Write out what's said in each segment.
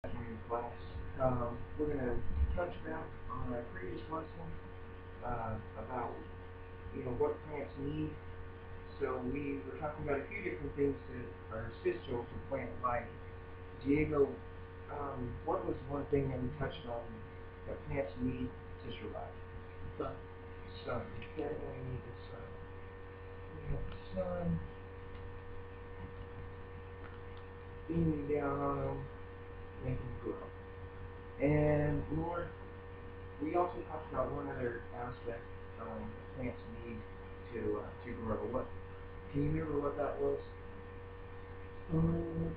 Afternoon class. We're going to touch back on our previous lesson about what plants need. So we were talking about a few different things that are essential to plant life. Diego, what was one thing that we touched on that plants need to survive? Sun. Sun. Okay, we need the sun. We have the sun beaming down on them, making them grow. And Lord, we also talked about one other aspect that plants need to grow. What can you remember what that was? Um,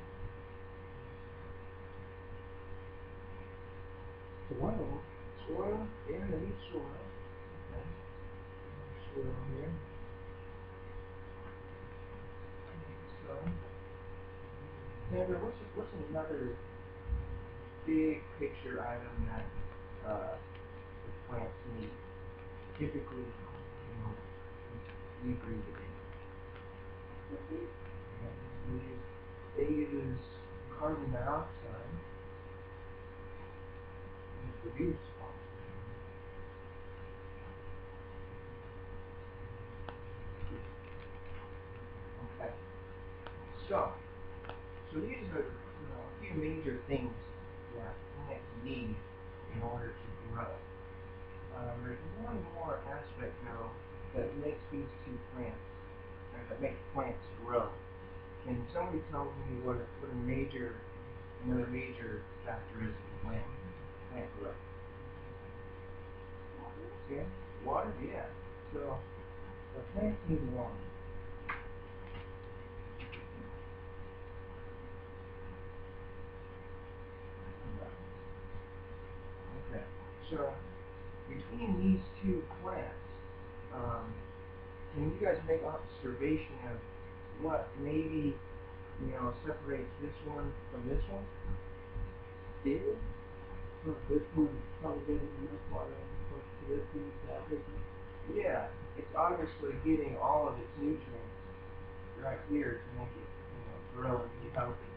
Soil. Soil. Yeah, they need soil. Okay. Soil here. So, Sandra, what's another big picture item that the plants need? Typically, we breathe it in. They use carbon dioxide to produce oxygen. Okay. So these are a few major things that plants need in order to grow. There's one more aspect though that makes these two plants, or that makes plants grow. Can somebody tell me what another major factor is in plant growth? Okay, water, yeah. So the plants need water. Okay. So between these two plants, um, can you guys make observation of what maybe separates this one from this one? David? So this one probably getting enough water for this one to have it. Yeah, it's obviously getting all of its nutrients right here to make it grow and be healthy.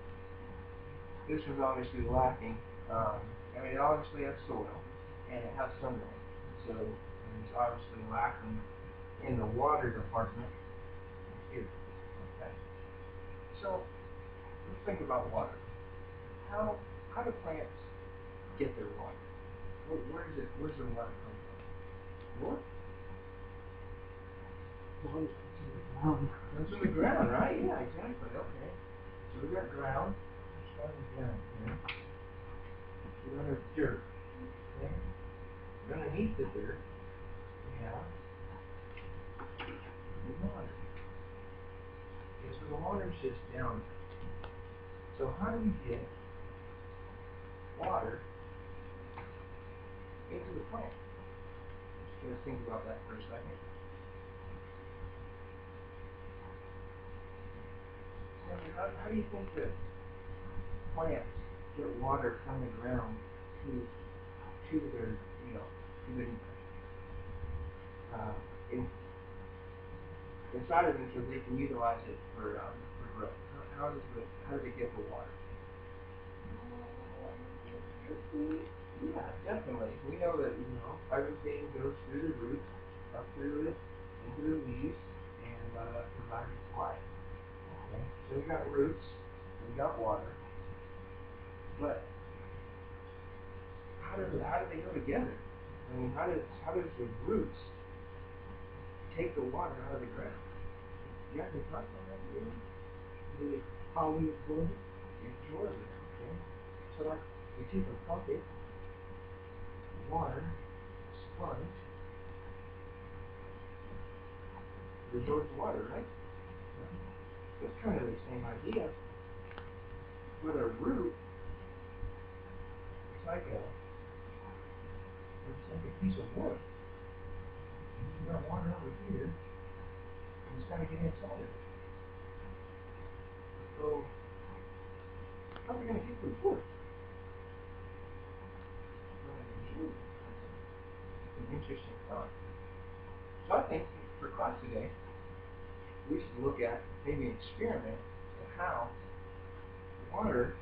This one's obviously lacking. It obviously has soil and it has sunlight, so it's obviously lacking in the water department here. Okay. So let's think about water. How do plants get their water? Where's the water come from? What? Water to the ground. Comes from the ground, right? Yeah, exactly. Okay. So we got ground. Let's start with ground here. We got dirt. Okay. And underneath the dirt, we have the water. Okay, so the water's just down there. So how do we get water into the plant? Let's think about that for a second. Sammy, how do you think that plants get water from the ground to their, to the uh, in, inside of them so they can utilize it for growth? How do they get the water? Yeah, definitely. We know that everything goes through the roots, up through it, into the leaves, and provides life. Okay, so we got roots, we got water, but how do they go together? I mean, how does the roots take the water out of the ground? You guys been talking about that really? How we absorb it. It absorbs it. Okay, so like we take a bucket, water, sponge, it absorbs water, right? That's kind of the same idea, but a root, it's like a piece of wood. You got water over here, and it's got to get inside of it. So, how are we going to get the wood? That's an interesting thought. So I think for class today, we should look at maybe an experiment of how water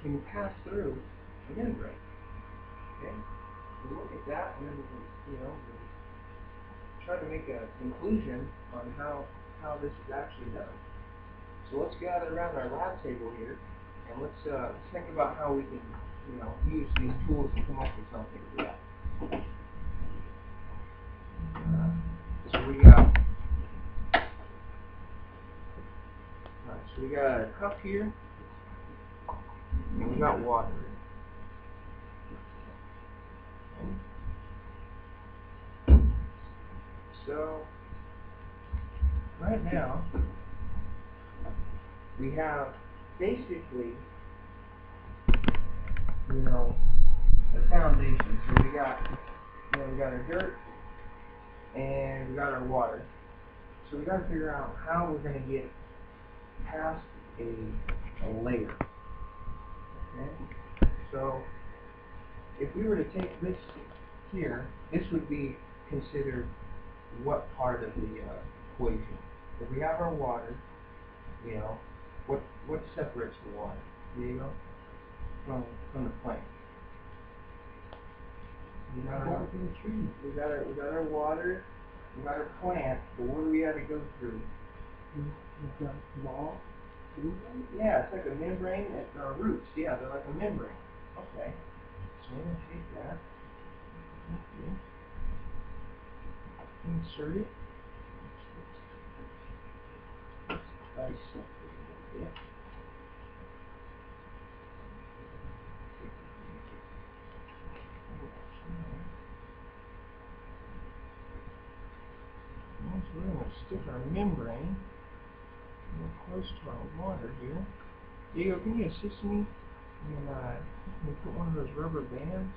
can pass through the membrane. Okay? We look at that and then we'll try to make a conclusion on how this is actually done. So let's gather around our lab table here and let's think about how we can use these tools to come up with something for that. So we got a cup here, and we got water. Okay. So right now we have basically a foundation. So we got our dirt and we got our water. So we got to figure out how we're going to get past a layer. Okay? So if we were to take this here, this would be considered what part of the equation? If we have our water, what separates the water, from the plant? We got our water, we got our plant, but what do we have to go through? You've got small membrane? Yeah, it's like a membrane at our roots. Yeah, they're like a membrane. Okay. So we're going to take that. Okay. Insert it. Dissect it a little bit. So we're going to stick our membrane real close to our water here. Diego, can you assist me? And can we put one of those rubber bands?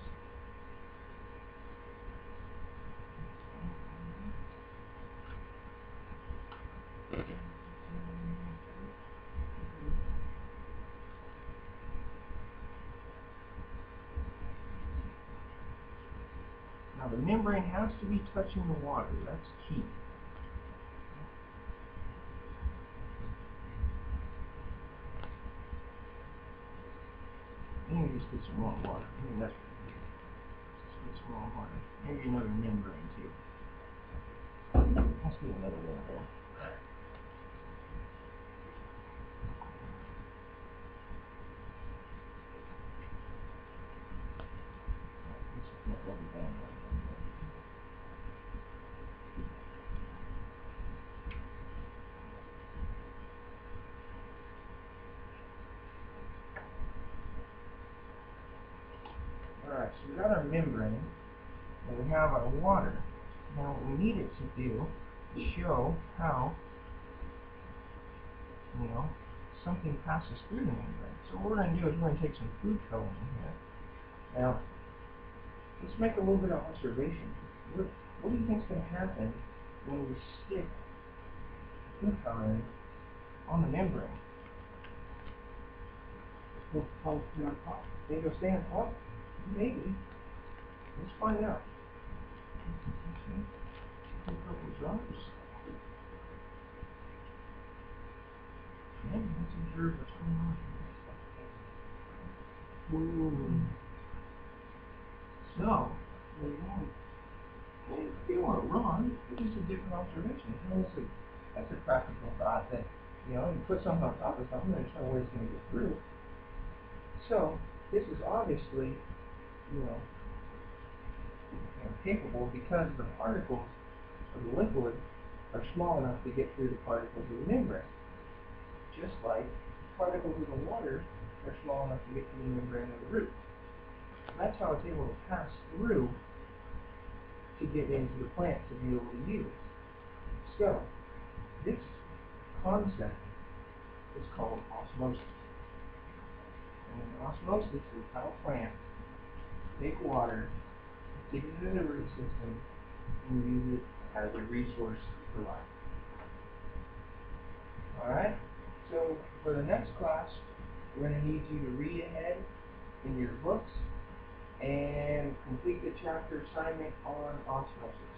Now the membrane has to be touching the water. That's key. Maybe just get some more water. Maybe that's what just get some more water. Maybe another membrane too. Let's get another membrane. Alright, so we got our membrane, and we have our water. Now what we need it to do is show how, something passes through the membrane. So what we're going to do is we're going to take some food coloring here. Now, let's make a little bit of observation. What do you think is going to happen when we stick food coloring on the membrane? Will probably stay on top. Think it'll stay on top? Maybe. Let's find out. Okay. A couple drops. Okay, let's observe what's going on here. Ooh. So, you weren't wrong. It's just a different observation. That's a practical thought that, you put something on top of something and try where it's going to get through. So, this is obviously, capable because the particles of the liquid are small enough to get through the particles of the membrane. Just like particles of the water are small enough to get through the membrane of the root. And that's how it's able to pass through to get into the plant to be able to use. So, this concept is called osmosis. And osmosis is how plants take water, stick it into the root system, and use it as a resource for life. Alright? So, for the next class, we're going to need you to read ahead in your books and complete the chapter assignment on osmosis.